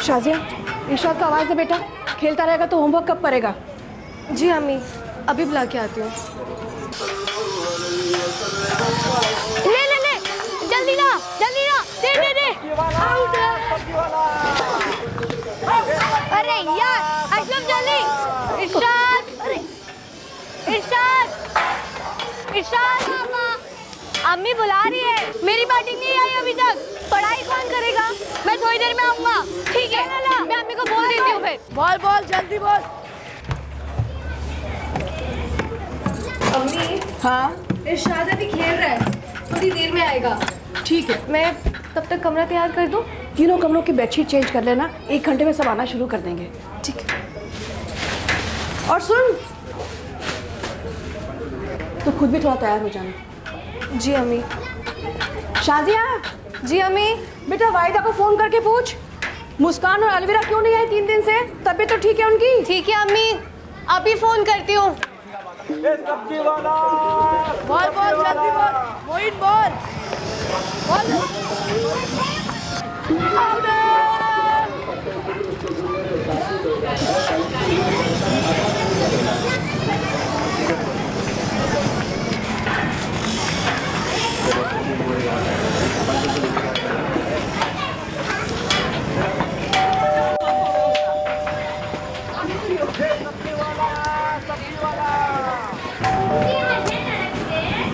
शाजिया, इरशाद को आवाज़ दे बेटा, खेलता रहेगा तो होमवर्क कब करेगा? जी अम्मी, अभी बुला के आती हूँ। ले ले ले, जल्दी ना, दे दे दे। आउट। अरे यार, अशरफ जल्दी। इरशाद, अरे इरशाद मामा, अम्मी बुला रही है। मेरी बैटिंग नहीं आई अभी तक। पढ़ाई कौन करेगा? मैं थोड़ी देर में आऊंगा। ठीक है, मैं अम्मी को बोल देती हूँ फिर। बॉल जल्दी बॉल। अम्मी, हाँ इरशाद अभी खेल रहा है, थोड़ी देर में आएगा। ठीक है, मैं तब तक कमरा तैयार कर दूँ? तीनों कमरों की बेडशीट चेंज कर लेना, 1 घंटे में सब आना शुरू कर देंगे। ठीक है। और सुन, तो खुद भी थोड़ा तैयार हो जाना। जी अम्मी। शाजिया, जी अम्मी। बेटा वाहिदा को फोन करके पूछ, मुस्कान और अलविरा क्यों नहीं आई 3 दिन से? तबीयत तो ठीक है उनकी? ठीक है अम्मी, अभी फोन करती हूँ। सब्जी वाला बॉल जल्दी बॉल, मोइन बॉल।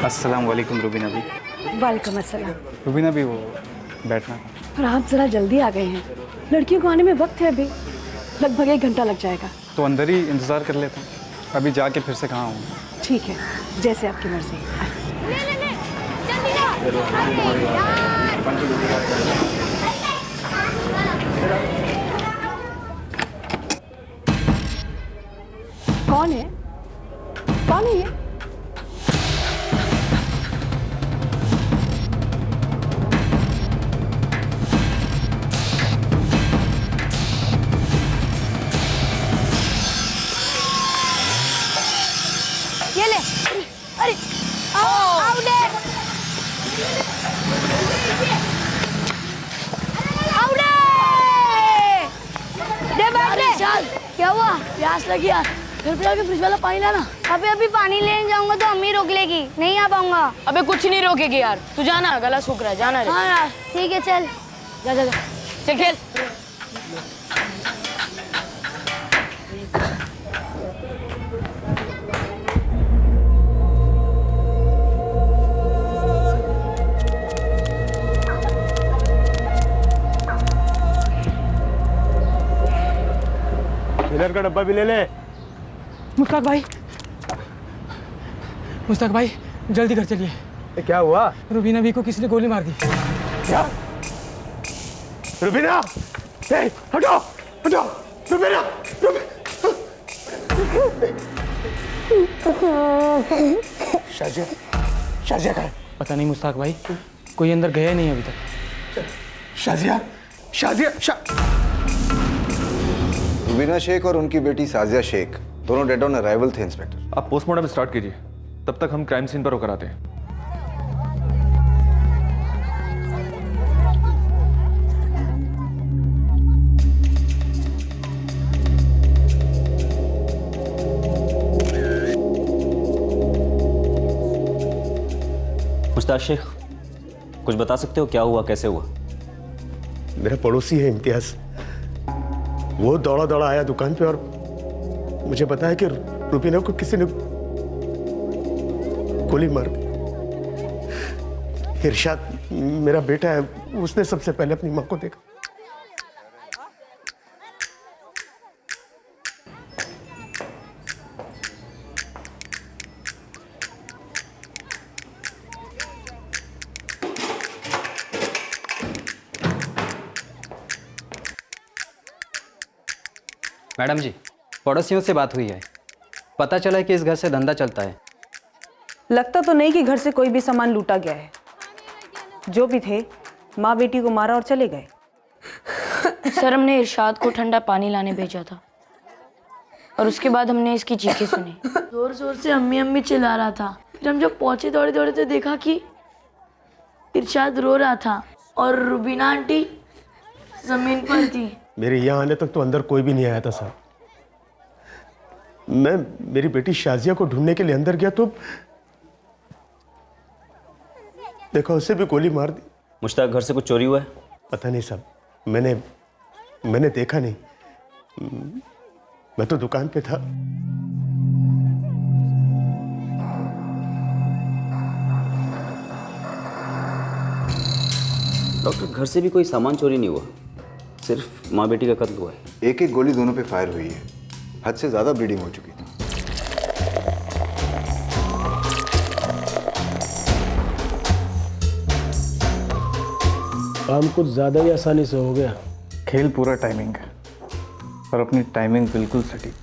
अस्सलाम वालेकुम रुबीना भी। वालेकुम अस्सलाम। रुबीना भी, वो बैठना। और आप जरा जल्दी आ गए हैं, लड़कियों को आने में वक्त है अभी, लगभग 1 घंटा लग जाएगा। तो अंदर ही इंतज़ार कर लेते हैं, अभी जाके फिर से कहाँ आऊँ। ठीक है, जैसे आपकी मर्जी। ले ले ले, जल्दी ना। अरे यार। कौन है ये? ये ले। अरे आउट है। आउट है। दे बैठ ले। क्या हुआ? प्यास लगी यार, घर पे जाके फ्रिज वाला पानी लाना। अभी पानी लेने जाऊंगा तो अम्मी रोक लेगी, नहीं आ पाऊंगा। अबे कुछ नहीं रोकेगी यार, तू जाना, गला सूख रहा है, जाना रे। हाँ यार, ठीक है चल। जा चल खेल। इधर का डब्बा भी ले ले। मुश्ताक भाई जल्दी घर चलिए। ये क्या हुआ? रुबीना भी को किसी ने गोली मार दी। क्या? रुबीना, हटो रुबीना। शाजिया कहाँ है? पता नहीं मुश्ताक भाई, कोई अंदर गया नहीं अभी तक। शाजिया। रुबीना शेख और उनकी बेटी साजिया शेख दोनों डेड ऑन अराइवल थे इंस्पेक्टर। आप पोस्टमार्टम स्टार्ट कीजिए, तब तक हम क्राइम सीन पर होकर आते हैं। मुश्ताक शेख, कुछ बता सकते हो क्या हुआ, कैसे हुआ? मेरा पड़ोसी है इम्तियाज, वो दौड़ा आया दुकान पे और मुझे बताया कि रुबीना को किसी ने गोली मार दी। इरशाद मेरा बेटा है, उसने सबसे पहले अपनी मां को देखा। मैडम जी, पड़ोसियों से बात हुई है, पता चला है कि इस घर से धंधा चलता है। लगता तो नहीं कि घर से कोई भी सामान लूटा गया है। जो भी थे, माँ बेटी को मारा और चले गए। सर, हमने इरशाद को ठंडा पानी लाने भेजा था और उसके बाद हमने इसकी चीखें सुनी। जोर जोर से अम्मी अम्मी चिल्ला रहा था। फिर हम जब पहुंचे दौड़े दौड़े तो देखा कि इरशाद रो रहा था और रुबीना आंटी जमीन पर थी। मेरे यहाँ आने तक तो अंदर कोई भी नहीं आया था साहब। मैं मेरी बेटी शाजिया को ढूंढने के लिए अंदर गया तो देखो उसे भी गोली मार दी। मुश्ताक, घर से कुछ चोरी हुआ है? पता नहीं साहब, मैंने देखा नहीं, मैं तो दुकान पे था। डॉक्टर, घर से भी कोई सामान चोरी नहीं हुआ, सिर्फ माँ बेटी का कत्ल हुआ है। एक एक गोली दोनों पे फायर हुई है, हद से ज़्यादा ब्लीडिंग हो चुकी थी। काम कुछ ज़्यादा ही आसानी से हो गया। खेल पूरा टाइमिंग है और अपनी टाइमिंग बिल्कुल सटीक।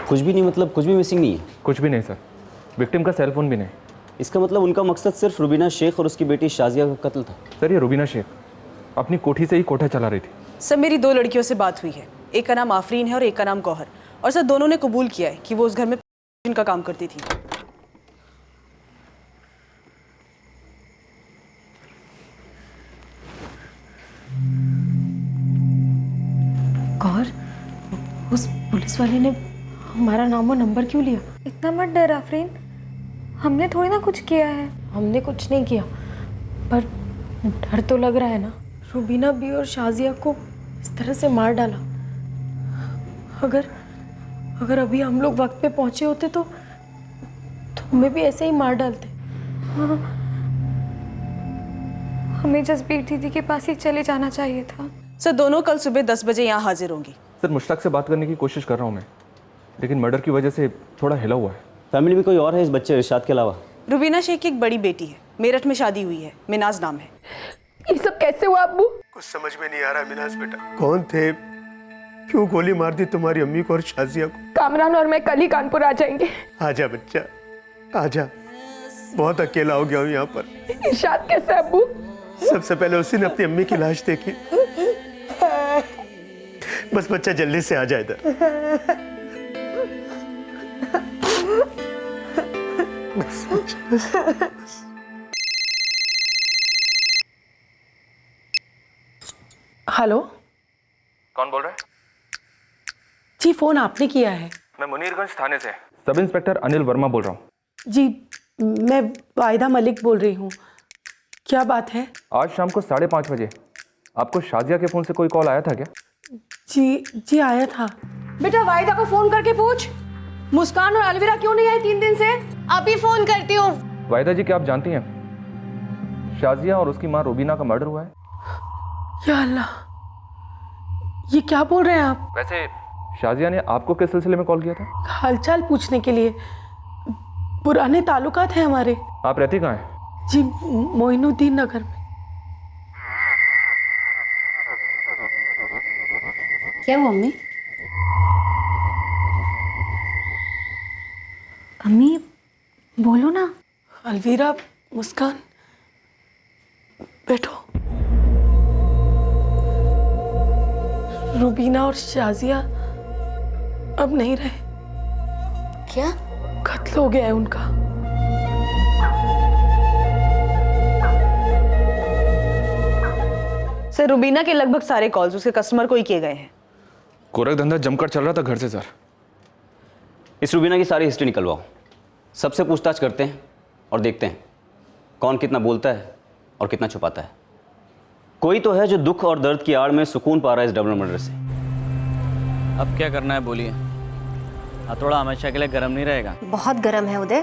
कुछ भी नहीं, मतलब कुछ भी मिसिंग नहीं है? कुछ भी नहीं सर, विक्टिम का सेल फोन भी नहीं। इसका मतलब उनका मकसद सिर्फ रुबीना शेख और उसकी बेटी शाजिया का कत्ल था। सर, ये रुबीना शेख अपनी कोठी से ही कोठा चला रही थी। सर मेरी 2 लड़कियों से बात हुई है, एक का नाम आफरीन है और एक का नाम गौहर, और सर दोनों ने कबूल किया है कि वो उस घर में का काम करती थी। गौर, उस पुलिस वाले ने हमारा नाम और नंबर क्यों लिया? इतना मत डर आफरीन, हमने थोड़ी ना कुछ किया है। हमने कुछ नहीं किया, पर डर तो लग रहा है ना। रुबीना भी और शाजिया को इस तरह से मार डाला। अगर अभी हम लोग वक्त पे पहुंचे होते तो हमें भी ऐसे ही मार डालते। हाँ, हमें जसबीर दीदी के पास ही चले जाना चाहिए था। सर दोनों कल सुबह 10 बजे यहाँ हाजिर होंगी। सर, मुश्ताक से बात करने की कोशिश कर रहा हूँ मैं, लेकिन मर्डर की वजह से थोड़ा हिला हुआ है। फैमिली में कोई और है इस बच्चे इरशाद के अलावा? रुबीना शेख की एक बड़ी बेटी है, मेरठ में शादी हुई है, मिनाज नाम है। ये सब कैसे हुआ अब्बू? कुछ समझ में नहीं आ रहा मिनाज बेटा, कौन थे, क्यों गोली मार दी तुम्हारी अम्मी को और शाजिया को? कामरान और मैं कल ही कानपुर आ जाएंगे। आजा बच्चा, आजा, बहुत अकेला हो गया हूँ यहाँ पर। इरशाद कैसे अब्बू? सबसे पहले उसी ने अपनी अम्मी की लाश देखी। बस बच्चा जल्दी से आ जाए इधर। हेलो, कौन बोल रहा है? जी फोन आपने किया है। मैं मुनीरगंज थाने से सब इंस्पेक्टर अनिल वर्मा बोल रहा हूँ। जी मैं वाहिदा मलिक बोल रही हूँ, क्या बात है? आज शाम को 5:30 बजे आपको शाजिया के फ़ोन से कोई कॉल आया था क्या? जी आया था। बेटा वाहिदा को फोन करके पूछ, मुस्कान और अलविरा क्यों नहीं आई 3 दिन से? अभी फोन करती हूँ। वाहिदा जी, क्या आप जानती हैं शाजिया और उसकी माँ रुबीना का मर्डर हुआ है? या अल्लाह, ये क्या बोल रहे हैं आप? वैसे शाजिया ने आपको किस सिलसिले में कॉल किया था? हालचाल पूछने के लिए, पुराने ताल्लुकात हैं हमारे। आप रहती कहाँ हैं? जी मोइनुद्दीन नगर में। क्या हुआ अम्मी? अम्मी बोलो ना। अलविरा, मुस्कान, बैठो। रुबीना और शाजिया अब नहीं रहे। क्या? कत्ल हो गया है उनका। सर रुबीना के लगभग सारे कॉल्स उसके कस्टमर को ही किए गए हैं। गोरख धंधा जमकर चल रहा था घर से सर। इस रुबीना की सारी हिस्ट्री निकलवाओ, सबसे पूछताछ करते हैं और देखते हैं कौन कितना बोलता है और कितना छुपाता है। कोई तो है जो दुख और दर्द की आड़ में सुकून पा रहा है इस डबल मर्डर से। अब क्या करना है बोलिए? हथौड़ा हमेशा के लिए गर्म नहीं रहेगा। बहुत गर्म है उदय,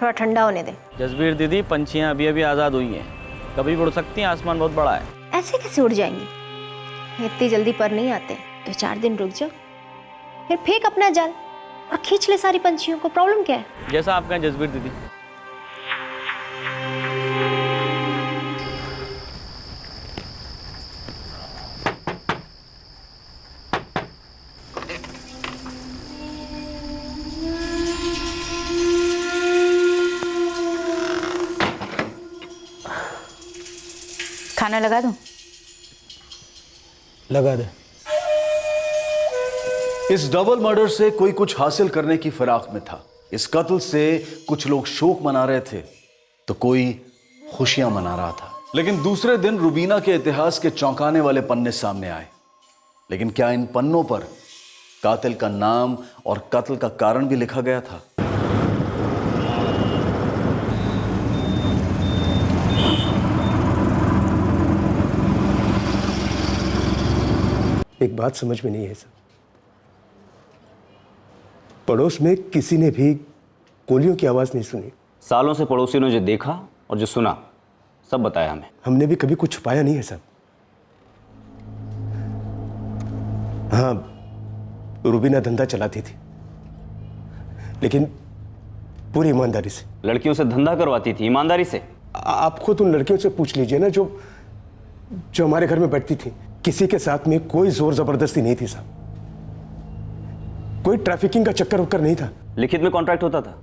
थोड़ा ठंडा होने दे। जसबीर दीदी, पंछियाँ अभी अभी आज़ाद हुई हैं, कभी उड़ सकती हैं, आसमान बहुत बड़ा है। ऐसे कैसे उड़ जाएंगी? इतनी जल्दी पर नहीं आते, 2-4 दिन रुक जाओ, फिर फेंक अपना जाल और खींच ले सारी पंछियों को। प्रॉब्लम क्या है? जैसा आप कहें जसबीर दीदी। खाना लगा दूं? लगा दे। इस डबल मर्डर से कोई कुछ हासिल करने की फिराक में था। इस कत्ल से कुछ लोग शोक मना रहे थे तो कोई खुशियां मना रहा था। लेकिन दूसरे दिन रुबीना के इतिहास के चौंकाने वाले पन्ने सामने आए। लेकिन क्या इन पन्नों पर कातिल का नाम और कत्ल का कारण भी लिखा गया था? एक बात समझ में नहीं है सर, पड़ोस में किसी ने भी गोलियों की आवाज नहीं सुनी। सालों से पड़ोसियों ने जो देखा और जो सुना सब बताया हमें। हमने भी कभी कुछ छुपाया नहीं है सर। हाँ, रुबीना धंधा चलाती थी, लेकिन पूरी ईमानदारी से। लड़कियों से धंधा करवाती थी ईमानदारी से? आप खुद उन लड़कियों से पूछ लीजिए ना जो हमारे घर में बैठती थी। किसी के साथ में कोई जोर जबरदस्ती नहीं थी साहब, कोई ट्रैफिकिंग का चक्कर वक्कर नहीं था। लिखित में कॉन्ट्रैक्ट होता था,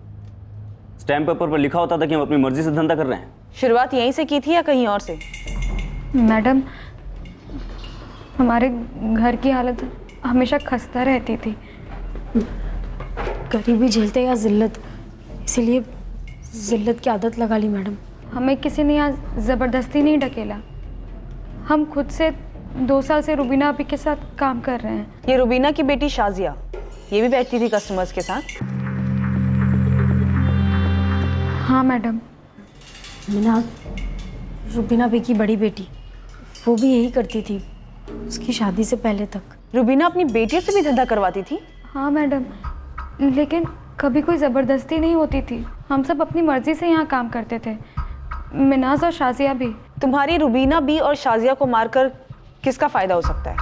स्टैम्प पेपर पर लिखा होता था कि हम अपनी मर्जी से धंधा कर रहे हैं। शुरुआत यहीं से की थी या कहीं और से? मैडम, हमारे घर की हालत हमेशा खस्ता रहती थी, गरीबी झेलते या जिल्लत, इसीलिए जिल्लत की आदत लगा ली मैडम। हमें किसी ने यहाँ ज़बरदस्ती नहीं ढकेला, हम खुद से 2 साल से रुबीना अभी के साथ काम कर रहे हैं। ये रुबीना की बेटी शाजिया, ये भी बैठती थी कस्टमर्स के साथ? हाँ मैडम। रुबीना बी की बड़ी बेटी, वो भी यही करती थी उसकी शादी से पहले तक। रुबीना अपनी बेटियों से भी धंधा करवाती थी? हाँ मैडम, लेकिन कभी कोई ज़बरदस्ती नहीं होती थी, हम सब अपनी मर्जी से यहाँ काम करते थे, मिनाज और शाजिया भी। तुम्हारी रुबीना बी और शाजिया को मारकर किसका फायदा हो सकता है?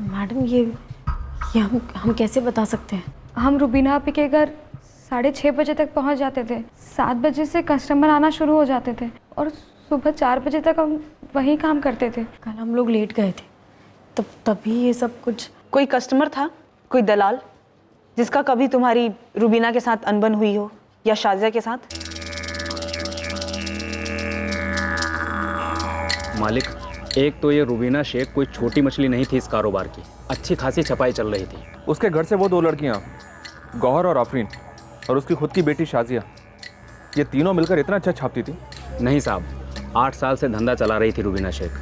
मैडम ये हम कैसे बता सकते हैं? हम रुबीना आपी के घर 6:30 बजे तक पहुंच जाते थे, 7 बजे से कस्टमर आना शुरू हो जाते थे और सुबह 4 बजे तक हम वहीं काम करते थे। कल हम लोग लेट गए थे, तभी ये सब कुछ। कोई कस्टमर था, कोई दलाल जिसका कभी तुम्हारी रुबीना के साथ अनबन हुई हो या शाजिया के साथ? मालिक, एक तो ये रुबीना शेख कोई छोटी मछली नहीं थी इस कारोबार की, अच्छी खासी छपाई चल रही थी। उसके घर से वो 2 लड़कियाँ, गौहर और आफरीन, और उसकी खुद की बेटी शाजिया, ये तीनों मिलकर इतना अच्छा छापती थी। नहीं साहब, 8 साल से धंधा चला रही थी रुबीना शेख।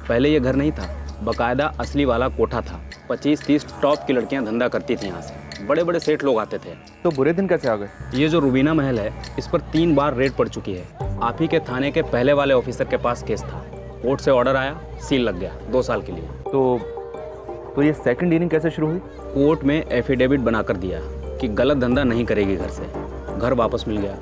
पहले ये घर नहीं था, बाकायदा असली वाला कोठा था। 25-30 टॉप की लड़कियां धंधा करती थी यहाँ से, बड़े बड़े सेठ लोग आते थे। तो बुरे दिन कैसे आ गए? ये जो रुबीना महल है, इस पर 3 बार रेड पड़ चुकी है। आप ही के थाने के पहले वाले ऑफिसर के पास केस था, कोर्ट से ऑर्डर आया, सील लग गया 2 साल के लिए। तो ये सेकंड इनिंग कैसे शुरू हुई? कोर्ट में एफिडेविट बनाकर दिया कि गलत धंधा नहीं करेगी घर से, घर वापस मिल गया।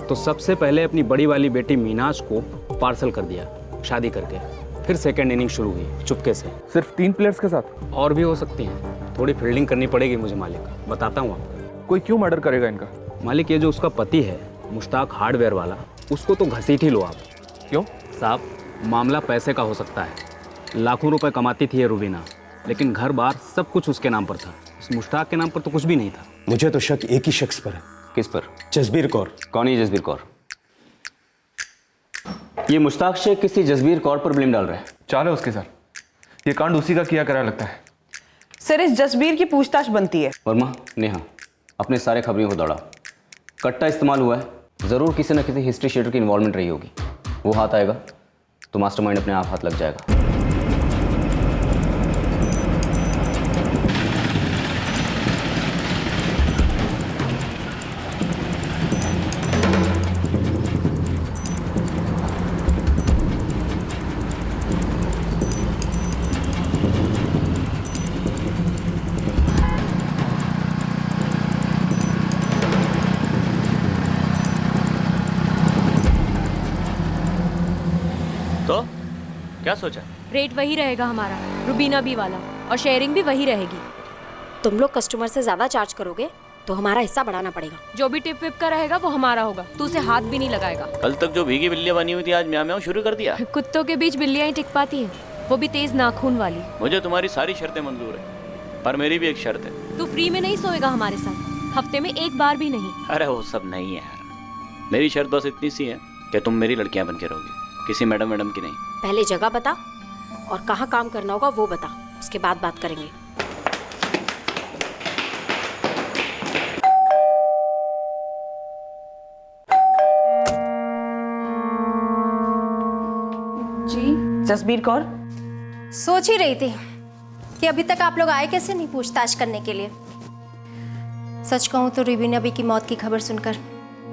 तो सबसे पहले अपनी बड़ी वाली बेटी मीनाज को पार्सल कर दिया शादी करके, फिर सेकंड इनिंग शुरू हुई चुपके से। सिर्फ 3 प्लेयर्स के साथ? और भी हो सकती हैं, थोड़ी फील्डिंग करनी पड़ेगी मुझे मालिक, बताता हूँ आपको। कोई क्यों मर्डर करेगा इनका? मालिक, ये जो उसका पति है मुश्ताक हार्डवेयर वाला, उसको तो घसीट ही लो आप। क्यों साहब, मामला पैसे का हो सकता है। लाखों रुपए कमाती थी ये रुबीना, लेकिन घर बार सब कुछ उसके नाम पर था, इस मुश्ताक के नाम पर तो कुछ भी नहीं था। मुझे तो शक एक ही शख्स पर है। किस पर? जसबीर कौर। कौन है जसबीर कौर? ये मुश्ताक शेख किसी जसबीर कौर पर ब्लेम डाल रहा है। चाल है उसके साथ, ये कांड उसी का किया करा लगता है। सर, इस जसबीर की पूछताछ बनती है। वर्मा, नेहा, अपने सारे खबरियों को दौड़ा। कट्टा इस्तेमाल हुआ है, जरूर किसी न किसी हिस्ट्री शीटर की इन्वॉल्वमेंट रही होगी। वो हाथ आएगा तो मास्टरमाइंड अपने आप हाथ लग जाएगा। तो क्या सोचा? रेट वही रहेगा हमारा, रुबीना बी वाला, और शेयरिंग भी वही रहेगी। तुम लोग कस्टमर से ज्यादा चार्ज करोगे तो हमारा हिस्सा बढ़ाना पड़ेगा। जो भी टिप विप का रहेगा वो हमारा होगा, तू उसे हाथ भी नहीं लगाएगा। कल तक जो भीगी बिल्लियां बनी हुई थी आज म्याऊं म्याऊं शुरू कर दिया। कुत्तों के बीच बिल्लियां ही टिक पाती हैं, वो भी तेज नाखून वाली। मुझे तुम्हारी सारी शर्तें मंजूर है, पर मेरी भी एक शर्त है। तू फ्री में नहीं सोएगा हमारे साथ, हफ्ते में 1 बार भी नहीं। अरे वो सब नहीं है यार, मेरी शर्त बस इतनी सी है कि तुम मेरी लड़कियां बन के रहोगी, किसी मैडम की नहीं। पहले जगह बता और कहाँ काम करना होगा वो बता, उसके बाद बात करेंगे। जसबीर कौर, सोच ही रही थी कि अभी तक आप लोग आए कैसे नहीं पूछताछ करने के लिए। सच कहूं तो रुबीना बी की मौत की खबर सुनकर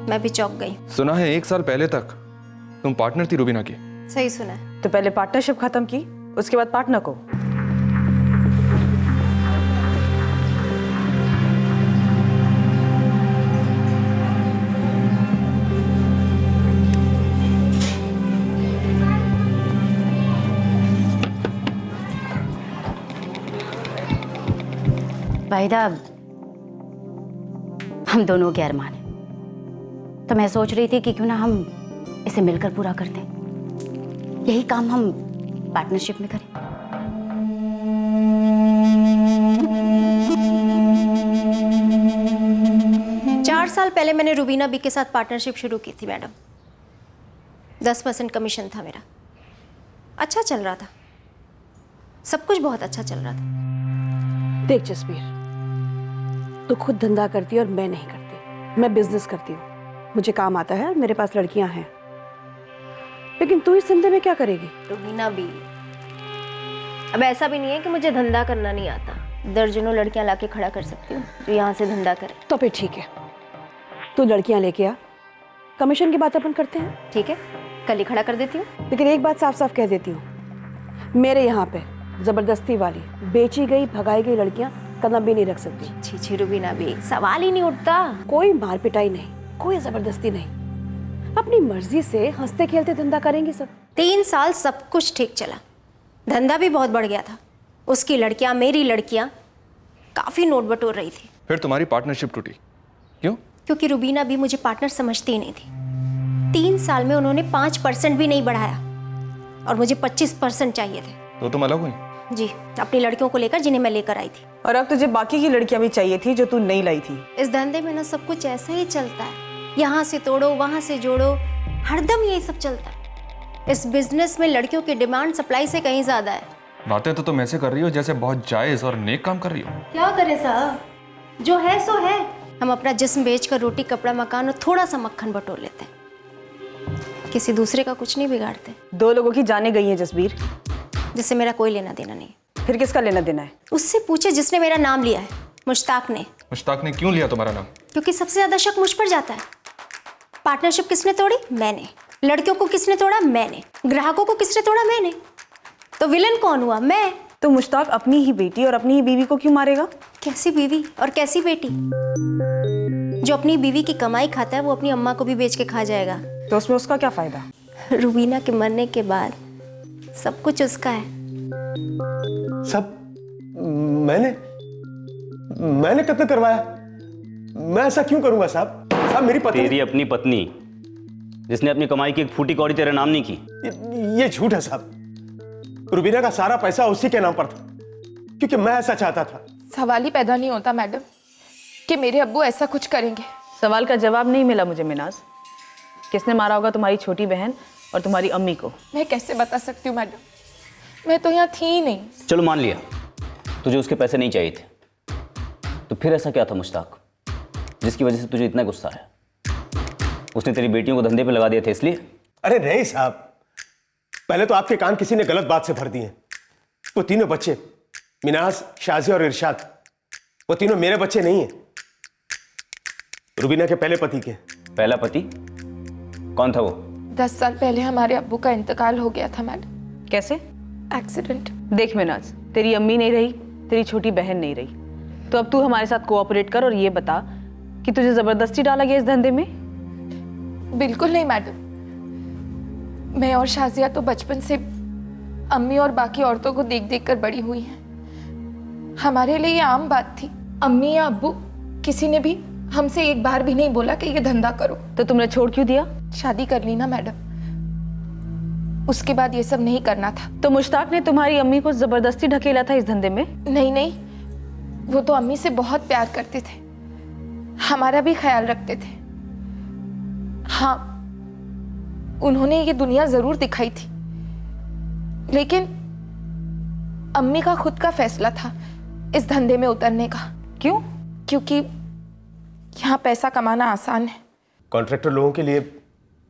मैं भी चौंक गई। सुना है 1 साल पहले तक तुम पार्टनर थी रुबीना की। सही सुना है। तो पहले पार्टनरशिप खत्म की, उसके बाद पार्टनर को। वाहिदा, हम दोनों के अरमान हैं, तो मैं सोच रही थी कि क्यों ना हम इसे मिलकर पूरा करते। यही काम हम पार्टनरशिप में करें। चार साल पहले मैंने रुबीना बी के साथ पार्टनरशिप शुरू की थी मैडम। 10% कमीशन था मेरा। अच्छा चल रहा था, सब कुछ बहुत अच्छा चल रहा था। देख जसबीर, तू खुद धंधा करती है और मैं नहीं करती। मैं बिजनेस करती हूँ, मुझे काम आता है, मेरे पास लड़कियां हैं। लेकिन तू इस धंधे में क्या करेगी? रुबीना बी, अब ऐसा भी नहीं है कि मुझे धंधा करना नहीं आता। दर्जनों लड़कियां लाके खड़ा कर सकती हूँ जो यहाँ से धंधा करे। तो फिर ठीक है, तू लड़कियां लेके आ, कमीशन की बात अपन करते हैं। ठीक है, कल ही खड़ा कर देती हूँ। लेकिन एक बात साफ साफ कह देती हूँ, मेरे यहाँ पे जबरदस्ती वाली बेची गई भगाई गई लड़कियां कदम भी नहीं रख सकती। छी छी रुबीना बी, सवाल ही नहीं उठता। कोई मार पिटाई नहीं, कोई जबरदस्ती नहीं, अपनी मर्जी से हंसते खेलते धंधा करेंगे सब। 3 साल सब कुछ ठीक चला, धंधा भी बहुत बढ़ गया था। उसकी लड़कियां, मेरी लड़कियां काफी नोट बटोर रही थी। फिर तुम्हारी पार्टनरशिप टूटी क्यों? क्योंकि रुबीना भी मुझे पार्टनर समझती ही नहीं थी। 3 साल में उन्होंने 5% भी नहीं बढ़ाया और मुझे 25% चाहिए थे। तो तुम अलग हुई? जी, अपनी लड़कियों को लेकर जिन्हें मैं लेकर आई थी। और अब तुझे बाकी की लड़कियां भी चाहिए थी जो तू नहीं लाई थी। इस धंधे में ना सब कुछ ऐसा ही चलता है, यहाँ से तोड़ो वहाँ से जोड़ो, हरदम यही सब चलता है। इस बिजनेस में लड़कियों की डिमांड सप्लाई से कहीं ज्यादा है। बातें तो तुम ऐसे कर रही हो जैसे बहुत जायज और नेक काम कर रही हो। क्या करें साहब, जो है सो है। हम अपना जिस्म बेचकर रोटी कपड़ा मकान और थोड़ा सा मक्खन बटोर लेते हैं, किसी दूसरे का कुछ नहीं बिगाड़ते। 2 लोगों की जाने गई हैं जसबीर, जिससे मेरा कोई लेना देना नहीं। फिर किसका लेना देना है? उससे पूछे जिसने मेरा नाम लिया है, मुश्ताक ने। मुश्ताक ने क्यों लिया तुम्हारा नाम? क्योंकि सबसे ज्यादा शक मुझ पर जाता है। पार्टनरशिप किसने तोड़ी? मैंने। लड़कियों को किसने तोड़ा? मैंने। ग्राहकों को किसने तोड़ा? मैंने। तो विलन कौन हुआ? मैं। तो मुश्ताक अपनी ही बेटी और अपनी ही बीवी को क्यों मारेगा? कैसी बीवी और कैसी बेटी? जो अपनी बीवी की कमाई खाता है वो अपनी अम्मा को भी बेच के खा जाएगा। तो उसमें उसका क्या फायदा? रुबीना के मरने के बाद सब कुछ उसका है। सब मैंने कत्ल करवाया? मैं ऐसा क्यों करूंगा साहब? साहब मेरी पत्नी। तेरी अपनी पत्नी जिसने अपनी कमाई की एक फूटी कौड़ी तेरे नाम नहीं की। ये झूठ है साहब। रुबीना का सारा पैसा उसी के नाम पर था क्योंकि मैं ऐसा चाहता था। सवाल ही पैदा नहीं होता मैडम कि मेरे अब्बू ऐसा कुछ करेंगे। सवाल का जवाब नहीं मिला मुझे मिनाज। किसने मारा होगा तुम्हारी छोटी बहन और तुम्हारी अम्मी को? मैं कैसे बता सकती हूँ मैडम, मैं तो यहाँ थी ही नहीं। चलो मान लिया तुझे उसके पैसे नहीं चाहिए थे, तो फिर ऐसा क्या था मुश्ताक जिसकी वजह से तुझे इतना गुस्सा है? उसने तेरी बेटियों को धंधे पे लगा दिया था इसलिए? अरे नहीं साहब, पहले तो आपके कान किसी ने गलत बात से भर दिए। वो तीनों बच्चे, मिनाज, शाजिया और इरशाद, वो तीनों मेरे बच्चे नहीं हैं, रुबीना के पहले पति के। पहला पति कौन था वो? 10 साल पहले हमारे अब्बू का इंतकाल हो गया था मैडम। कैसे? एक्सीडेंट। देख मिनाज, तेरी अम्मी नहीं रही, तेरी छोटी बहन नहीं रही, तो अब तू हमारे साथ कोऑपरेट कर और ये बता कि तुझे जबरदस्ती डाला गया इस धंधे में? बिल्कुल नहीं मैडम, मैं और शाजिया तो बचपन से अम्मी और बाकी औरतों को देख देख कर बड़ी हुई हैं। हमारे लिए ये आम बात थी। अम्मी या अब्बू किसी ने भी हमसे एक बार भी नहीं बोला कि ये धंधा करो। तो तुमने छोड़ क्यों दिया? शादी कर ली ना मैडम, उसके बाद ये सब नहीं करना था। तो मुश्ताक ने तुम्हारी अम्मी को जबरदस्ती ढकेला था इस धंधे में? नहीं नहीं, वो तो अम्मी से बहुत प्यार करते थे, हमारा भी ख्याल रखते थे। हाँ, उन्होंने ये दुनिया जरूर दिखाई थी, लेकिन अम्मी का खुद का फैसला था इस धंधे में उतरने का। क्यों? क्योंकि यहाँ पैसा कमाना आसान है। कॉन्ट्रैक्टर लोगों के लिए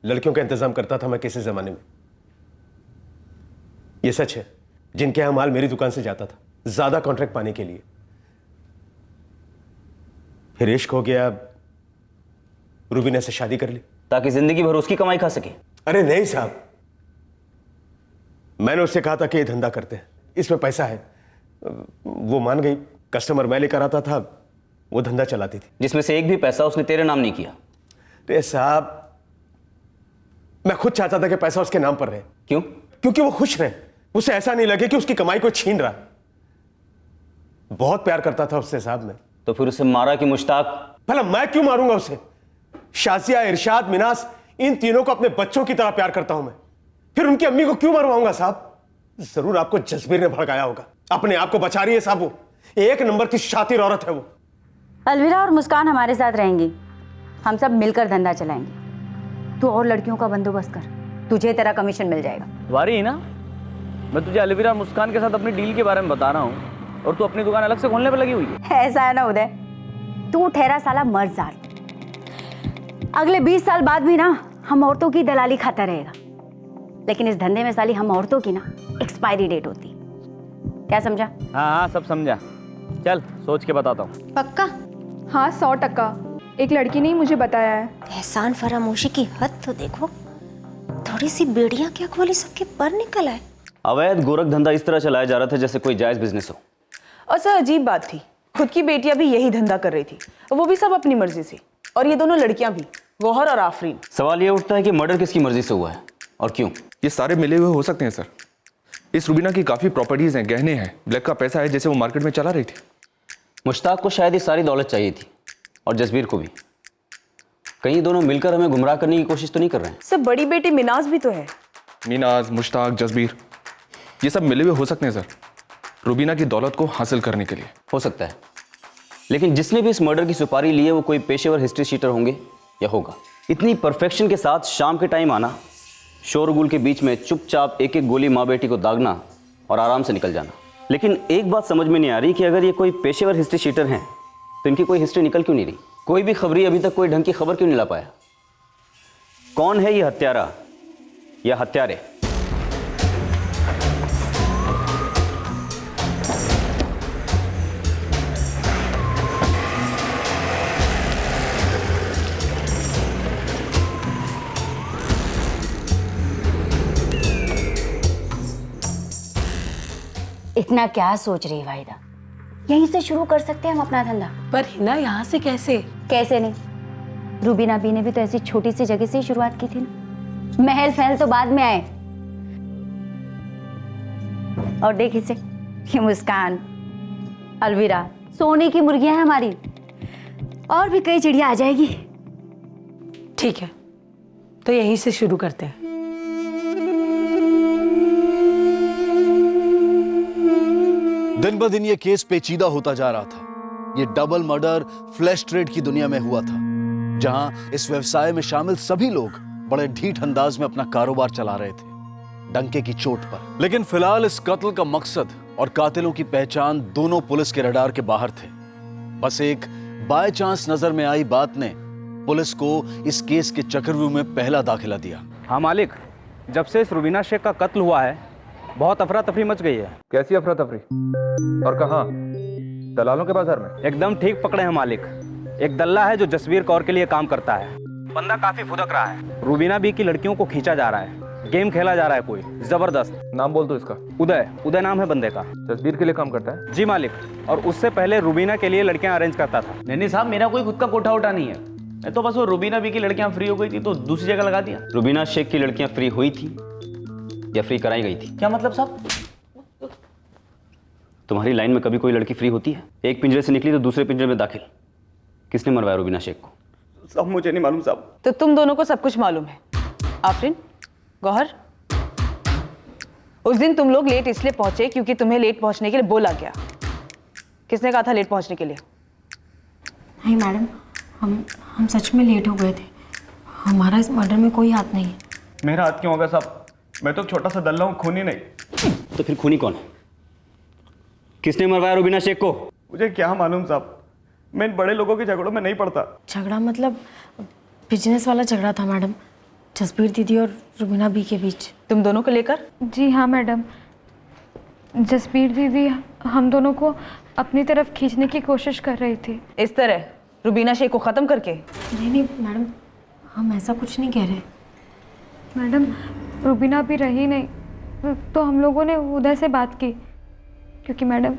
लड़कियों का इंतजाम करता था मैं किसी जमाने में, ये सच है, जिनके यहाँ माल मेरी दुकान से जाता था ज्यादा कॉन्ट्रैक्ट पाने के लिए। फिर इश्क हो गया, रूबीना से शादी कर ली ताकि जिंदगी भर उसकी कमाई खा सके। अरे नहीं साहब, मैंने उससे कहा था कि ये धंधा करते हैं, इसमें पैसा है। वो मान गई। कस्टमर मैं लेकर आता था, वो धंधा चलाती थी। जिसमें से एक भी पैसा उसने तेरे नाम नहीं किया। तो साहब, मैं खुद चाहता था कि पैसा उसके नाम पर रहे। क्यों? क्योंकि वो खुश रहे, उसे ऐसा नहीं लगे कि उसकी कमाई को छीन रहा। बहुत प्यार करता था उससे साहब मैं। तो फिर उसे मारा कि मुश्ताक? भला मैं क्यों मारूंगा उसे? शाजिया, इरशाद, मिनास, इन तीनों को अपने बच्चों की तरह प्यार करता हूं मैं। फिर उनकी अम्मी को क्यों मरवाऊंगा साहब? जरूर आपको जसबीर ने भड़काया होगा। अपने आप को बचा रही है साहब, वो एक नंबर की शातिर औरत है वो। अलविरा और मुस्कान हमारे साथ रहेंगी, हम सब मिलकर धंधा चलाएंगे। तू और लड़कियों का बंदोबस्त कर, तुझे तेरा कमीशन मिल जाएगा। वारी ना, मैं तुझे अलविरा मुस्कान के साथ अपनी डील के बारे में बता रहा हूँ और तू अपनी दुकान अलग से खोलने पर लगी हुई है। ऐसा है ना उदय, तू ठहरा साला मर्दजाल। अगले 20 साल बाद भी ना हम औरतों की दलाली खाता रहेगा, लेकिन इस धंधे में साली हम औरतों की ना एक्सपायरी डेट होती। क्या समझा? हाँ हाँ सब समझा। चल सोच के बताता हूँ। पक्का? हाँ 100%। एक लड़की ने ही मुझे बताया है। एहसान फरामोशी की हद तो देखो, थोड़ी सी बेड़ियां क्या खोली, सबके पर निकल आए। अवैध गोरख धंधा इस तरह चलाया जा रहा था जैसे कोई जायज बिजनेस हो। और सर अजीब बात थी, खुद की बेटियां भी यही धंधा कर रही थी, वो भी सब अपनी मर्जी से। और ये दोनों लड़कियां भी, गौहर और आफरीन। सवाल ये उठता है कि मर्डर किसकी मर्जी से हुआ है और क्यों? ये सारे मिले हुए हो सकते हैं सर। इस रूबीना की काफ़ी प्रॉपर्टीज़ हैं, गहने हैं, ब्लैक का पैसा है जैसे वो मार्केट में चला रही थी। मुश्ताक को शायद ये सारी दौलत चाहिए थी और जसबीर को भी। कहीं दोनों मिलकर हमें गुमराह करने की कोशिश तो नहीं कर रहे हैं? सर बड़ी बेटी मिनाज भी तो है। मीनाज, मुश्ताक, जसबीर, ये सब मिले हुए हो सकते हैं सर, रूबीना की दौलत को हासिल करने के लिए। हो सकता है, लेकिन जिसने भी इस मर्डर की सुपारी ली है वो कोई पेशेवर हिस्ट्री शीटर होंगे या होगा। इतनी परफेक्शन के साथ शाम के टाइम आना, शोरगुल के बीच में चुपचाप एक एक गोली माँ बेटी को दागना और आराम से निकल जाना। लेकिन एक बात समझ में नहीं आ रही कि अगर ये कोई पेशेवर हिस्ट्री शीटर हैं तो इनकी कोई हिस्ट्री निकल क्यों नहीं रही? कोई भी खबरी अभी तक कोई ढंग की खबर क्यों नहीं ला पाया? कौन है ये हत्यारा या हत्यारे? इतना क्या सोच रही है वाहिदा? यहीं से शुरू कर सकते हैं हम अपना धंधा। पर हिना यहाँ से कैसे? कैसे नहीं, रूबीना बी ने भी तो ऐसी छोटी सी जगह से ही शुरुआत की थी ना। महल फहल तो बाद में आए। और देख इसे, ये मुस्कान, अलविरा, सोने की मुर्गियां हैं हमारी। और भी कई चिड़िया आ जाएगी। ठीक है, तो यहीं से शुरू करते हैं। दिन ब दिन ये केस पेचीदा होता जा रहा था। ये डबल मर्डर फ्लैश ट्रेड की दुनिया में हुआ था, जहां इस व्यवसाय में शामिल सभी लोग बड़े ढीठ अंदाज में अपना कारोबार चला रहे थे, डंके की चोट पर। लेकिन फिलहाल इस कत्ल का मकसद और कातिलों की पहचान दोनों पुलिस के रडार के बाहर थे। बस एक बाय चांस नजर में आई बात ने पुलिस को इस केस के चक्रव्यूह में पहला दाखिला दिया। हाँ मालिक, जब से इस रूबीना शेख का कत्ल हुआ है बहुत अफरा तफरी मच गई है। कैसी अफरा तफरी और कहाँ? दलालों के बाजार में? एकदम ठीक पकड़े हैं मालिक। एक दल्ला है जो जसबीर कौर के लिए काम करता है। बंदा काफी फुदक रहा है। रूबीना बी की लड़कियों को खींचा जा रहा है, गेम खेला जा रहा है कोई जबरदस्त। नाम बोल दो इसका। उदय, उदय नाम है बंदे का। जसबीर के लिए काम करता है? जी मालिक, और उससे पहले रूबीना के लिए लड़कियां अरेंज करता था। नहीं साहब, मेरा कोई खुद का कोठा उठा नहीं है। मैं तो बस वो रूबीना बी की लड़कियां फ्री हो गई थी तो दूसरी जगह लगा दिया। रूबीना शेख की लड़कियां फ्री हुई थी या फ्री कराई गई थी? क्या मतलब साहब? तुम्हारी लाइन में कभी कोई लड़की फ्री होती है? एक पिंजरे से निकली तो दूसरे पिंजरे में दाखिल। किसने मरवाया रूबीना शेख को? साहब मुझे नहीं मालूम साहब। तो तुम दोनों को सब कुछ मालूम है। आफरीन, गौहर, उस दिन तुम लोग लेट इसलिए पहुंचे क्योंकि तुम्हें लेट पहुंचने के लिए बोला गया। किसने कहा था लेट पहुंचने के लिए? नहीं मैडम, हम सच में लेट हो गए थे। हमारा इस मर्डर में कोई हाथ नहीं है। मेरा हाथ क्यों होगा साहब? मैं तो छोटा सा दल्ला हूँ, खूनी नहीं। तो फिर खूनी कौन है? किसने मरवाया रूबीना शेख को? मुझे क्या मालूम साहब, मैं इन बड़े लोगों के झगड़ों में नहीं पड़ता। झगड़ा मतलब बिजनेस वाला झगड़ा था मैडम, जसबीर दीदी और रूबीना बी के बीच। तुम दोनों को लेकर? जी हाँ मैडम, जसबीर दीदी हम दोनों को अपनी तरफ खींचने की कोशिश कर रही थी। इस तरह रुबीना शेख को ख़त्म करके? नहीं मैडम, हम ऐसा कुछ नहीं कह रहे। मैडम, रुबीना भी रही नहीं तो हम लोगों ने उदय से बात की, क्योंकि मैडम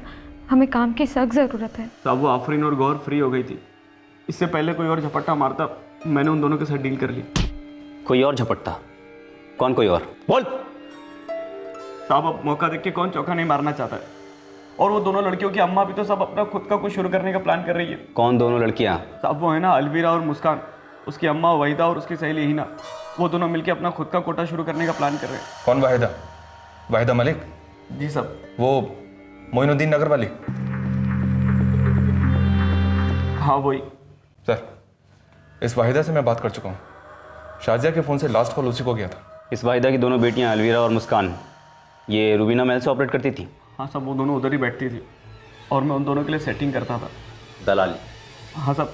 हमें काम की सख्त ज़रूरत है। साहब वो आफरीन और गौर फ्री हो गई थी, इससे पहले कोई और झपट्टा मारता मैंने उन दोनों के साथ डील कर ली। कोई और झपट्टा? कौन कोई और? बोल। साहब अब मौका देख के कौन चौका नहीं मारना चाहता है, और वो दोनों लड़कियों की अम्मा भी तो सब अपना खुद का कुछ शुरू करने का प्लान कर रही है। कौन दोनों लड़कियां? साहब वो है ना अलवीरा और मुस्कान, उसकी अम्मा वहीदा और उसकी सहेली हिना, वो दोनों मिलके अपना खुद का कोटा शुरू करने का प्लान कर रहे हैं। कौन वाहिदा? वाहिदा मलिक? जी साहब। वो मोइनुद्दीन नगर वाली? हाँ वही। सर, इस वाहिदा से मैं बात कर चुका हूँ। शाजिया के फ़ोन से लास्ट कॉल उसी को गया था। इस वाहिदा की दोनों बेटियां अलवीरा और मुस्कान ये रुबीना महल से ऑपरेट करती थी? हाँ साहब, वो दोनों उधर ही बैठती थी और मैं उन दोनों के लिए सेटिंग करता था। दलाली? हाँ साहब,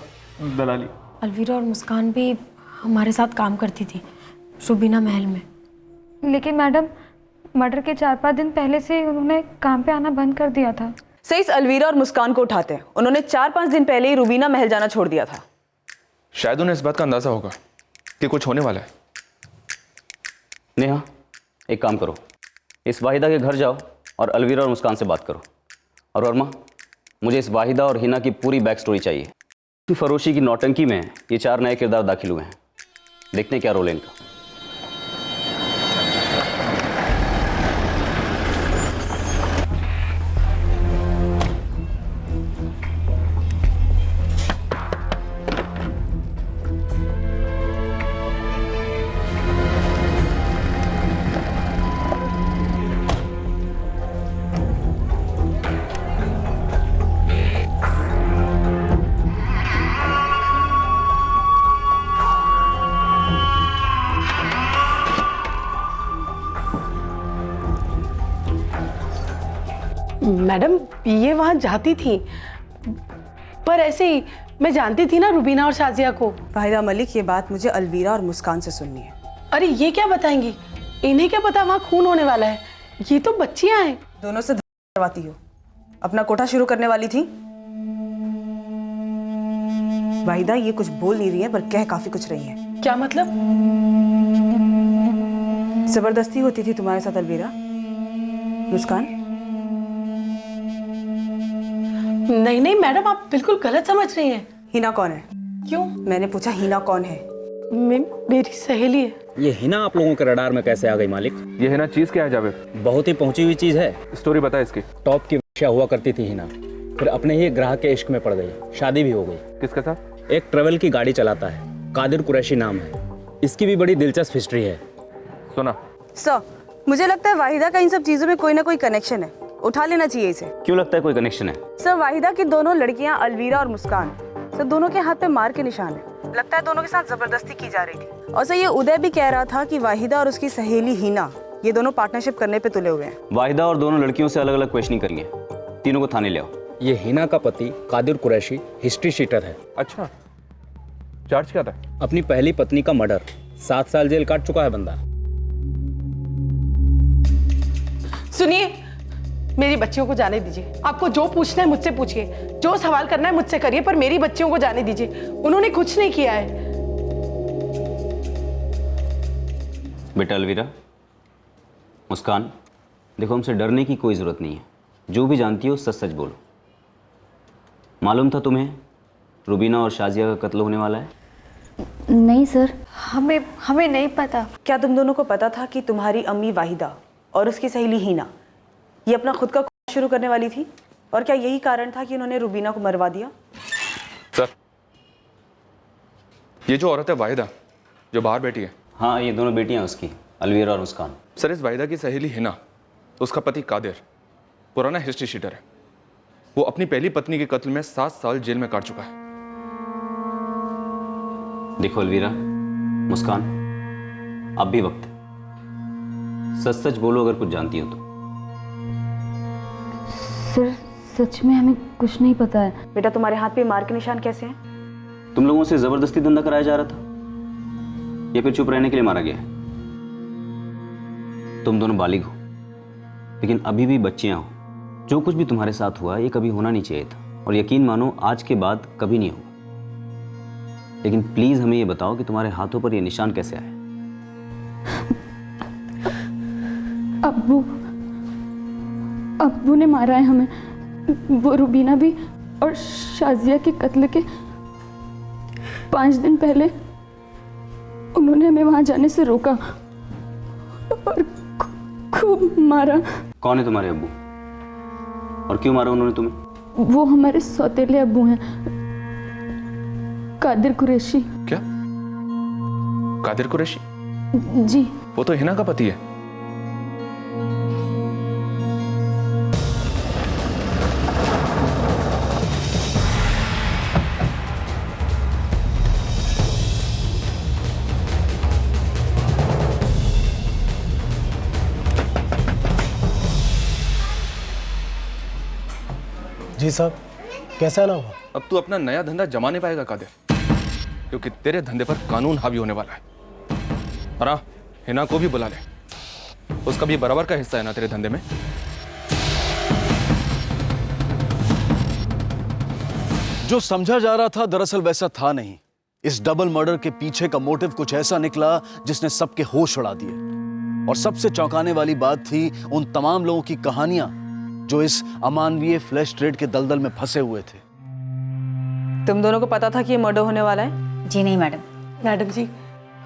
दलाली। अलवीरा और मुस्कान भी हमारे साथ काम करती थी रुबीना महल में, लेकिन मैडम मर्डर के 4-5 दिन पहले से उन्होंने काम पे आना बंद कर दिया था। सही, इस अलवीरा और मुस्कान को उठाते हैं। उन्होंने 4-5 दिन पहले ही रुबीना महल जाना छोड़ दिया था। शायद उन्हें इस बात का अंदाजा होगा कि कुछ होने वाला है। नेहा, एक काम करो, इस वाहिदा के घर जाओ और अलवीरा और मुस्कान से बात करो। और वर्मा, मुझे इस वाहिदा और हिना की पूरी बैक स्टोरी चाहिए। फरोशी की नौटंकी में ये 4 नए किरदार दाखिल हुए हैं, देखते हैं क्या रोल है इनका। मैडम, ये वहाँ जाती थी, पर ऐसे ही मैं जानती थी ना रुबीना और शाजिया को। वाहिदा मलिक, ये बात मुझे अलवीरा और मुस्कान से सुननी है। अरे ये क्या बताएंगी? इन्हें क्या पता वहाँ खून होने वाला है? ये तो बच्चियां हैं। दोनों से करवाती हो, अपना कोटा शुरू करने वाली थी। वाहिदा ये कुछ बोल नहीं रही है, पर कह काफी कुछ रही है। क्या मतलब? जबरदस्ती होती थी तुम्हारे साथ अलवीरा? मुस्कान? नहीं नहीं मैडम, आप बिल्कुल गलत समझ रही हैं। हिना कौन है? क्यों? मैंने पूछा हिना कौन है? मेरी सहेली है। ये हिना आप लोगों के रडार में कैसे आ गई मालिक? ये हिना चीज़ क्या है जावेद? बहुत ही पहुंची हुई चीज़ है। स्टोरी बता इसकी। टॉप की वेश्या हुआ करती थी हिना, फिर अपने ही ग्राहक के इश्क में पड़ गई, शादी भी हो गई। किसके साथ? एक ट्रेवल की गाड़ी चलाता है, कादिर कुरैशी नाम है। इसकी भी बड़ी दिलचस्प हिस्ट्री है। सुना सर, मुझे लगता है वाहिदा का इन सब चीजों में कोई ना कोई कनेक्शन है, उठा लेना चाहिए इसे। क्यों लगता है कोई कनेक्शन है? सर, वाहिदा की दोनों लड़कियां अलवीरा और मुस्कान, सर दोनों के हाथ पे मार के निशान है। लगता है दोनों के साथ जबरदस्ती की जा रही थी। और सर ये उदय भी कह रहा था कि वाहिदा और उसकी सहेली हिना ये दोनों पार्टनरशिप करने पे तुले हुए हैं। वाहिदा और दोनों लड़कियों से अलग अलग क्वेश्चनिंग करेंगे, तीनों को थाने ले आओ। ये हिना का पति कादिर कुरैशी हिस्ट्री शीटर है। अच्छा, चार्ज क्या था? अपनी पहली पत्नी का मर्डर, 7 साल जेल काट चुका है बंदा। सुनिए, मेरी बच्चियों को जाने दीजिए। आपको जो पूछना है मुझसे पूछिए, जो सवाल करना है मुझसे करिए, पर मेरी बच्चियों को जाने दीजिए। उन्होंने कुछ नहीं किया है। बेटा अलवीरा, मुस्कान, देखो हमसे डरने की कोई ज़रूरत नहीं है। जो भी जानती हो सच सच बोलो। मालूम था तुम्हें रुबीना और शाजिया का कत्ल होने वाला है? नहीं सर, हमें नहीं पता। क्या तुम दोनों को पता था कि तुम्हारी अम्मी वाहिदा और उसकी सहेली हिना ये अपना खुद का शुरू करने वाली थी? और क्या यही कारण था कि उन्होंने रुबीना को मरवा दिया? सर, ये जो औरत है वाहिदा जो बाहर बैठी है। हाँ, ये दोनों बेटियां उसकी, अलवीरा और मुस्कान। सर, इस वाहिदा की सहेली हिना, उसका पति कादिर पुराना हिस्ट्री शीटर है। वो अपनी पहली पत्नी के कत्ल में 7 साल जेल में काट चुका है। देखो अलवीरा, मुस्कान, अब भी वक्त है, सच सच बोलो अगर कुछ जानती हो तो। सर, सच में हमें कुछ नहीं पता है। बेटा, तुम्हारे हाथ पे मार के निशान कैसे हैं? तुम लोगों से जबरदस्ती धंधा कराया जा रहा था या फिर चुप रहने के लिए मारा गया? तुम दोनों बालिग हो, लेकिन अभी भी बच्चियां हो। जो कुछ भी तुम्हारे साथ हुआ ये कभी होना नहीं चाहिए था, और यकीन मानो आज के बाद कभी नहीं होगा। लेकिन प्लीज हमें ये बताओ कि तुम्हारे हाथों पर ये निशान कैसे आए? अब्बू ने मारा है हमें। वो रुबीना भी और शाजिया के कत्ल के 5 दिन पहले उन्होंने हमें वहां जाने से रोका और खूब मारा। कौन है तुम्हारे अब्बू और क्यों मारा उन्होंने तुम्हें? वो हमारे सौतेले अब्बू हैं, कादिर कुरैशी। क्या? कादिर कुरैशी? जी। वो तो हिना का पति है। जी साहब, कैसा ना हुआ? अब तू अपना नया धंधा जमा नहीं पाएगा कादिर, क्योंकि तेरे धंधे पर कानून हावी होने वाला है। और हाँ, हिना को भी बुला ले, उसका भी बराबर का हिस्सा है ना तेरे धंधे में। जो समझा जा रहा था दरअसल वैसा था नहीं। इस डबल मर्डर के पीछे का मोटिव कुछ ऐसा निकला जिसने सबके होश उड़ा दिए। और सबसे चौंकाने वाली बात थी उन तमाम लोगों की कहानियां जो इस अमानवीय फ्लैश ट्रेड के दलदल में फंसे हुए थे। तुम दोनों को पता था कि ये मर्डर होने वाला है? जी नहीं मैडम। मैडम जी,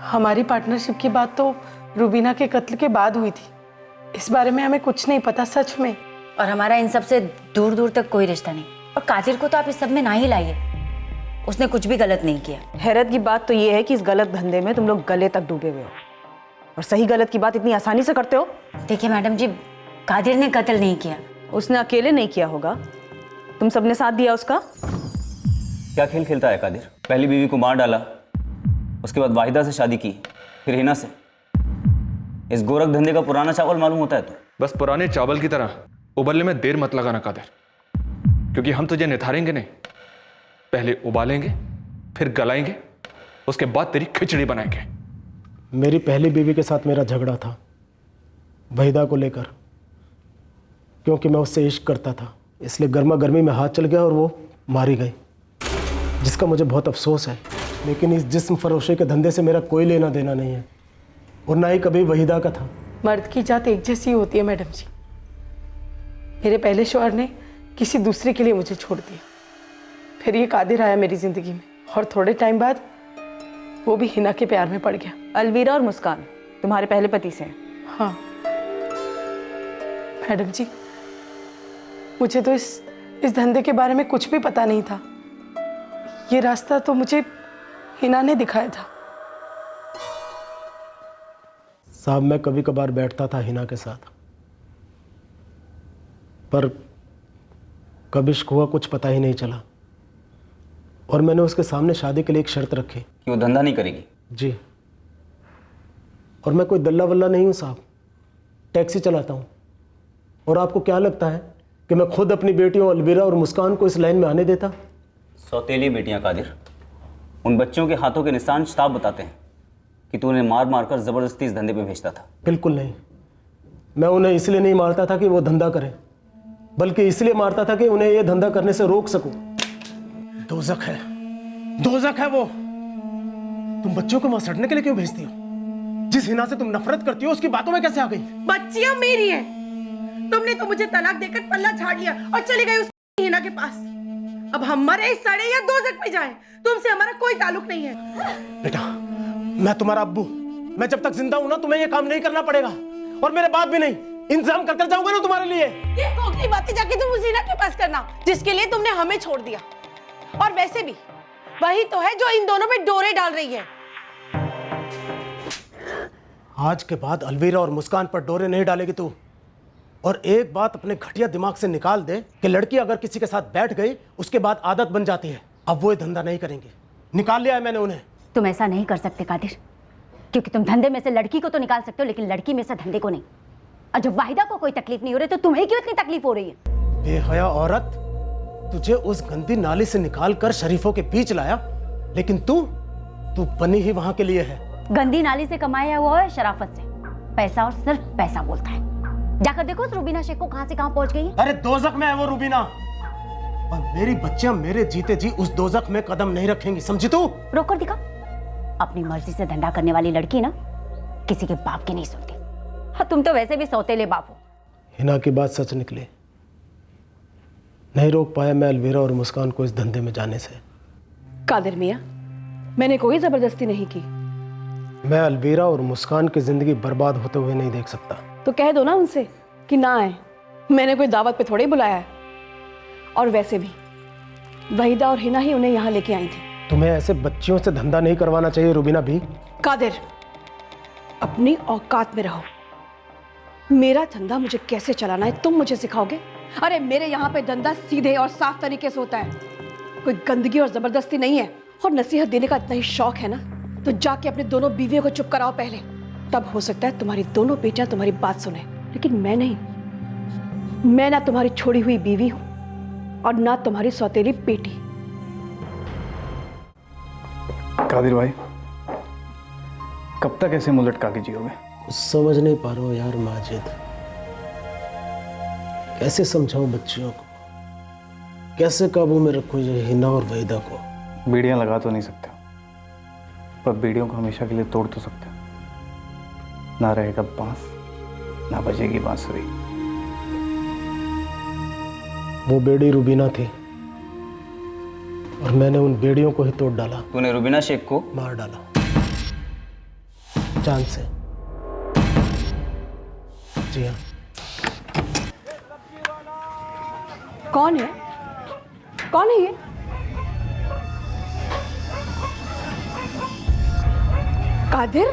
हमारी पार्टनरशिप की बात तो रुबीना के कत्ल के बाद हुई थी। इस बारे में हमें कुछ नहीं पता सच में। और हमारा इन सब से दूर दूर तक कोई रिश्ता नहीं। और कादिर को तो आप इस सब में ना ही लाइए, उसने कुछ भी गलत नहीं किया। हैरत की बात तो ये है कि इस गलत धंधे में तुम लोग गले तक डूबे हुए हो और सही गलत की बात इतनी आसानी से करते हो। देखिए मैडम जी, कादिर ने कत्ल नहीं किया। उसने अकेले नहीं किया होगा, तुम सबने साथ दिया उसका। क्या खेल खेलता है कादिर? पहली बीवी को मार डाला, उसके बाद वाहिदा से शादी की, फिर हिना से। इस गोरख धंधे का पुराना चावल मालूम होता है तो? बस पुराने चावल की तरह उबलने में देर मत लगाना कादिर, क्योंकि हम तुझे निथारेंगे नहीं, पहले उबालेंगे फिर गलाएंगे, उसके बाद तेरी खिचड़ी बनाएंगे। मेरी पहली बीवी के साथ मेरा झगड़ा था वहीदा को लेकर, क्योंकि मैं उससे इश्क करता था, इसलिए गर्मा गर्मी में हाथ चल गया और वो मारी गई, जिसका मुझे बहुत अफसोस है। लेकिन इस जिस्म फरोशी के धंधे से मेरा कोई लेना देना नहीं है, और ना ही कभी वहीदा का था। मर्द की जात एक जैसी होती है मैडम जी। मेरे पहले शौहर ने किसी दूसरे के लिए मुझे छोड़ दिया, फिर ये कादिर आया मेरी जिंदगी में, और थोड़े टाइम बाद वो भी हिना के प्यार में पड़ गया। अलवीरा और मुस्कान तुम्हारे पहले पति से हैं? हाँ मैडम जी, मुझे तो इस धंधे के बारे में कुछ भी पता नहीं था। ये रास्ता तो मुझे हिना ने दिखाया था। साहब, मैं कभी कभार बैठता था हिना के साथ, पर कब इश्क हुआ कुछ पता ही नहीं चला, और मैंने उसके सामने शादी के लिए एक शर्त रखी कि वो धंधा नहीं करेगी। जी, और मैं कोई दल्ला वल्ला नहीं हूँ साहब, टैक्सी चलाता हूँ। और आपको क्या लगता है कि मैं खुद अपनी बेटियों अलवीरा और मुस्कान को इस लाइन में आने देता? सौतेली बेटियां कादिर, उन बच्चों के हाथों के निशान शताब बताते हैं कि तू उन्हें मार मार कर जबरदस्ती इस धंधे पे भेजता था। बिल्कुल नहीं, मैं उन्हें इसलिए नहीं मारता था कि वो धंधा करें, बल्कि इसलिए मारता था कि उन्हें यह धंधा करने से रोक सकूं। दोज़ख है, दोज़ख है वो। तुम बच्चों को वहां सड़ने के लिए क्यों भेजती हो? जिस हिना से तुम नफरत करती हो उसकी बातों में कैसे आ गई? बच्चियां मेरी हैं। तुमने तो मुझे तलाक देकर पल्ला झाड़ लिया और चली गई उस हिना के पास। अब हम मरे, सड़े या दोज़ख में जाएं, तुमसे हमारा कोई ताल्लुक नहीं है। बेटा, मैं तुम्हारा अब्बू, मैं जब तक जिंदा हूं ना तुम्हें ये काम नहीं करना पड़ेगा, और मेरे बाद भी नहीं। इंतजाम कर जाऊंगा ना तुम्हारे लिए। ये कोकनी बातें जाके तुम उस हिना के पास करना जिसके लिए तुमने हमें छोड़ दिया। और वैसे भी वही तो है जो इन दोनों में डोरे डाल रही है। आज के बाद अलवीरा और मुस्कान पर डोरे नहीं डालेगी तू। और एक बात अपने घटिया दिमाग से निकाल दे कि लड़की अगर किसी के साथ बैठ गई उसके बाद आदत बन जाती है। अब वो ये धंधा नहीं करेंगे, निकाल लिया है मैंने उन्हें। तुम ऐसा नहीं कर सकते कादिर, क्योंकि तुम धंधे में से लड़की को तो निकाल सकते हो, लेकिन लड़की में से धंधे को नहीं। और जब वाहिदा को कोई तकलीफ नहीं हो रही तो तुम्हें क्यों इतनी तकलीफ हो रही है? बेहया औरत, तुझे उस गंदी नाली से निकाल कर शरीफों के बीच लाया, लेकिन तू बनी ही वहां के लिए है। गंदी नाली से कमाया हुआ है शराफत से। पैसा और सिर्फ पैसा बोलता है। जाकर देखो उस रुबीना शेख को कहां से कहां पहुंच गई है। अरे दोजख में है वो रुबीना, और मेरी बच्चियां मेरे जीते जी उस दोजख में कदम नहीं रखेंगी, समझी तू? रोक कर दिखा। अपनी मर्जी से धंधा करने वाली लड़की ना किसी के बाप की नहीं सुनती। हाँ, तुम तो वैसे भी सौतेले बाप हो। हिना की बात सच निकली, नहीं रोक पाया मैं अलवीरा और मुस्कान को इस धंधे में जाने से। कादिर मियाँ, मैंने कोई जबरदस्ती नहीं की। मैं अलवीरा और मुस्कान की जिंदगी बर्बाद होते हुए नहीं देख सकता। तो कह दो ना उनसे कि ना आए, मैंने कोई दावत पे थोड़े बुलाया है। और वैसे भी वहीदा और हिना ही उन्हें यहाँ लेके आई थी। तुम्हें ऐसे बच्चियों से धंधा नहीं करवाना चाहिए रुबीना भी। कादिर, अपनी औकात में रहो। मेरा धंधा मुझे कैसे चलाना है तुम मुझे सिखाओगे? अरे मेरे यहाँ पे धंधा सीधे और साफ तरीके से होता है, कोई गंदगी और जबरदस्ती नहीं है। और नसीहत देने का इतना ही शौक है ना, तो जाके अपने दोनों बीवियों को चुप कराओ पहले, तब हो सकता है तुम्हारी दोनों बेटियां तुम्हारी बात सुने। लेकिन मैं नहीं, मैं ना तुम्हारी छोड़ी हुई बीवी हूं और ना तुम्हारी सौतेली बेटी। कादिर भाई, कब तक ऐसे मुंह लटका के जियोगे? समझ नहीं पा रहा हूँ यार माजिद, कैसे समझाऊं बच्चियों को, कैसे काबू में रखूं ये हिना और वहीदा को? बीड़ियाँ लगा तो नहीं सकते, पर बीड़ियों को हमेशा के लिए तोड़ तो सकते हो। ना रहेगा बांस, ना बजेगी बांसुरी। वो बेड़ी रुबीना थी और मैंने उन बेड़ियों को ही तोड़ डाला। तूने रुबीना शेख को मार डाला जान से। जी हाँ। कौन है? कौन है ये? कादिर,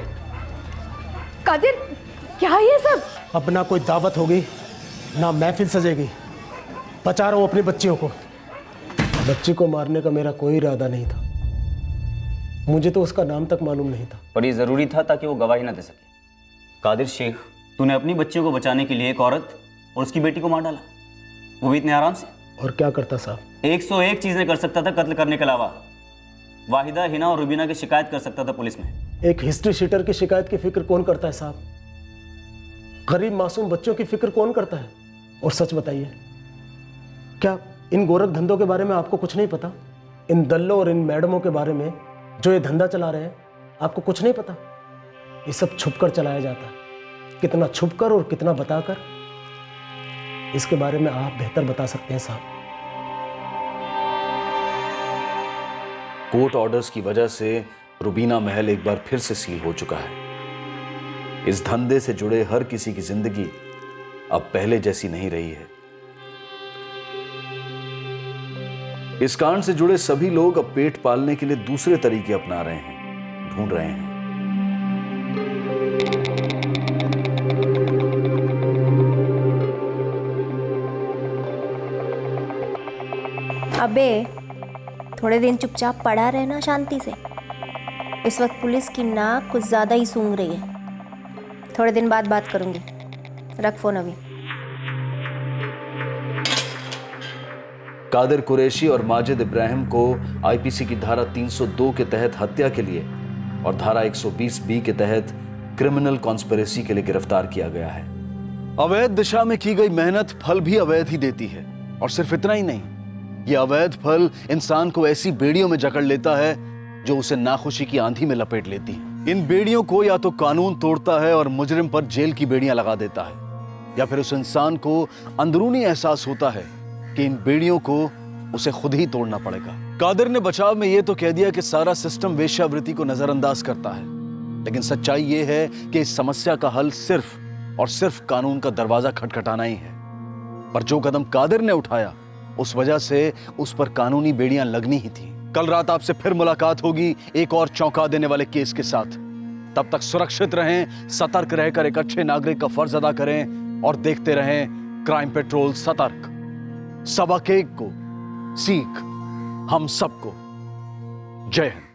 कादिर, क्या है ये सब? अपना कोई दावत होगी ना महफिल सजेगी। बचा रहा हूं अपनी बच्चियों को। बच्ची को मारने का मेरा कोई इरादा नहीं था, मुझे तो उसका नाम तक मालूम नहीं था। पर ये जरूरी था ताकि वो गवाही ना दे सके। कादिर शेख, तूने अपनी बच्चियों को बचाने के लिए एक औरत और उसकी बेटी को मार डाला, वो भी इतने आराम से। और क्या करता साहब? 101 चीजें कर सकता था कत्ल करने के अलावा। वाहिदा, हिना और रुबीना की शिकायत कर सकता था पुलिस में। एक हिस्ट्री शीटर की शिकायत की फिक्र कौन करता है साहब? गरीब मासूम बच्चों की फिक्र कौन करता है? और सच बताइए, क्या इन गोरख धंधों के बारे में आपको कुछ नहीं पता? इन दल्लों और इन मैडमों के बारे में जो ये धंधा चला रहे हैं, आपको कुछ नहीं पता? ये सब छुपकर चलाया जाता है। कितना छुपकर और कितना बताकर, इसके बारे में आप बेहतर बता सकते हैं साहब। कोर्ट ऑर्डर्स की वजह से रुबीना महल एक बार फिर से सील हो चुका है। इस धंधे से जुड़े हर किसी की जिंदगी अब पहले जैसी नहीं रही है। इस कांड से जुड़े सभी लोग अब पेट पालने के लिए दूसरे तरीके अपना रहे हैं, ढूंढ रहे हैं। अबे थोड़े दिन चुपचाप पड़ा रहना शांति से। इस वक्त पुलिस की नाक कुछ ज़्यादा ही सूंघ रही है। थोड़े दिन बाद बात करूंगी, रख फोन अभी। कादिर कुरैशी और माजिद इब्राहिम को आईपीसी की धारा 302 के तहत हत्या के लिए और धारा 120 के तहत क्रिमिनल कॉन्स्पिरेसी के लिए गिरफ्तार किया गया है। अवैध दिशा में की गई मेहनत फल भी अवैध ही देती है। और सिर्फ इतना ही नहीं, यह अवैध फल इंसान को ऐसी बेड़ियों में जकड़ लेता है जो उसे नाखुशी की आंधी में लपेट लेती है। इन बेड़ियों को या तो कानून तोड़ता है और मुजरिम पर जेल की बेड़ियां लगा देता है, या फिर उस इंसान को अंदरूनी एहसास होता है कि इन बेड़ियों को उसे खुद ही तोड़ना पड़ेगा। कादिर ने बचाव में यह तो कह दिया कि सारा सिस्टम वेश्यावृत्ति को नजरअंदाज करता है, लेकिन सच्चाई यह है कि इस समस्या का हल सिर्फ और सिर्फ कानून का दरवाजा खटखटाना ही है। पर जो कदम कादिर ने उठाया, उस वजह से उस पर कानूनी बेड़ियां लगनी ही थी। कल रात आपसे फिर मुलाकात होगी एक और चौंका देने वाले केस के साथ। तब तक सुरक्षित रहें, सतर्क रहकर एक अच्छे नागरिक का फर्ज अदा करें और देखते रहें क्राइम पेट्रोल सतर्क। सबक एक को सीख हम सबको। जय हिंद।